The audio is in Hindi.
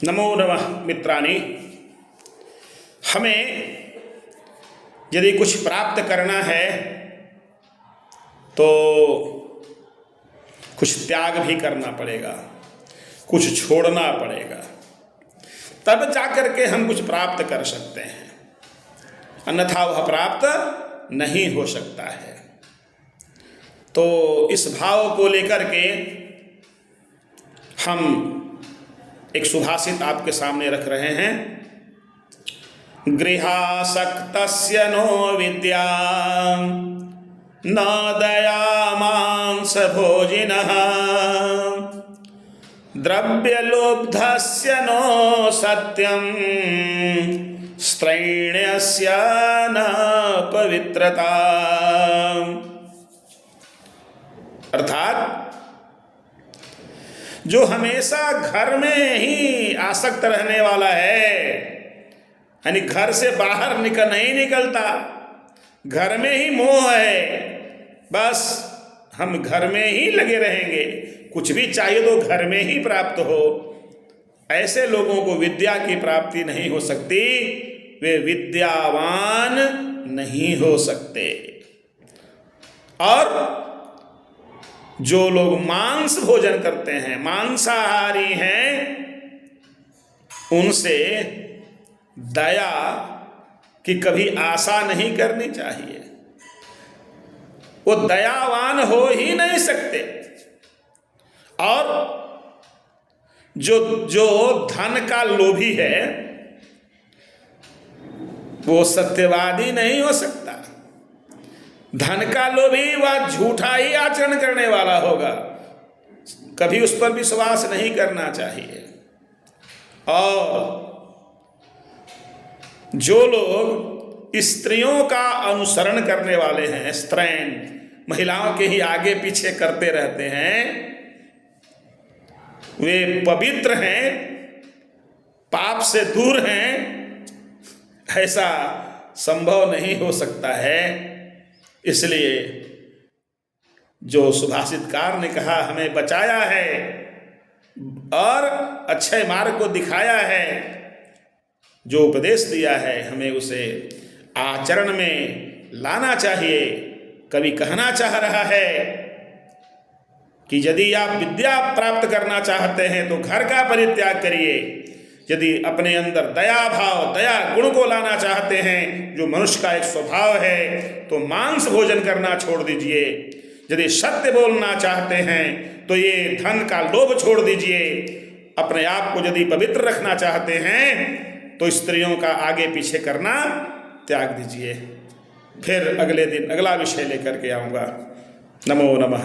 नमो नमः मित्राणि। हमें यदि कुछ प्राप्त करना है तो कुछ त्याग भी करना पड़ेगा, कुछ छोड़ना पड़ेगा, तब जाकर के हम कुछ प्राप्त कर सकते हैं, अन्यथा वह प्राप्त नहीं हो सकता है। तो इस भाव को लेकर के हम एक सुभाषित आपके सामने रख रहे हैं। गृहासक्तस्य नो विद्या न दयामांस भोजिनः द्रव्यलोब्धस्य नो सत्यं स्त्रैण्यस्य न पवित्रता। अर्थात जो हमेशा घर में ही आसक्त रहने वाला है, यानी घर से बाहर नहीं निकलता, घर में ही मोह है, बस हम घर में ही लगे रहेंगे, कुछ भी चाहिए तो घर में ही प्राप्त हो, ऐसे लोगों को विद्या की प्राप्ति नहीं हो सकती, वे विद्यावान नहीं हो सकते। और जो लोग मांस भोजन करते हैं, मांसाहारी हैं, उनसे दया की कभी आशा नहीं करनी चाहिए। वो दयावान हो ही नहीं सकते। और जो धन का लोभी है वो सत्यवादी नहीं हो सकता। धन का लोभी वह झूठा ही आचरण करने वाला होगा, कभी उस पर विश्वास नहीं करना चाहिए। और जो लोग स्त्रियों का अनुसरण करने वाले हैं, स्त्रैण महिलाओं के ही आगे पीछे करते रहते हैं, वे पवित्र हैं, पाप से दूर हैं, ऐसा संभव नहीं हो सकता है। इसलिए जो सुभाषितकार ने कहा, हमें बचाया है और अच्छे मार्ग को दिखाया है, जो उपदेश दिया है, हमें उसे आचरण में लाना चाहिए। कवि कहना चाह रहा है कि यदि आप विद्या प्राप्त करना चाहते हैं तो घर का परित्याग करिए। यदि अपने अंदर दया भाव, दया गुण को लाना चाहते हैं, जो मनुष्य का एक स्वभाव है, तो मांस भोजन करना छोड़ दीजिए। यदि सत्य बोलना चाहते हैं तो ये धन का लोभ छोड़ दीजिए। अपने आप को यदि पवित्र रखना चाहते हैं तो स्त्रियों का आगे पीछे करना त्याग दीजिए। फिर अगले दिन अगला विषय लेकर के आऊँगा। नमो नमः।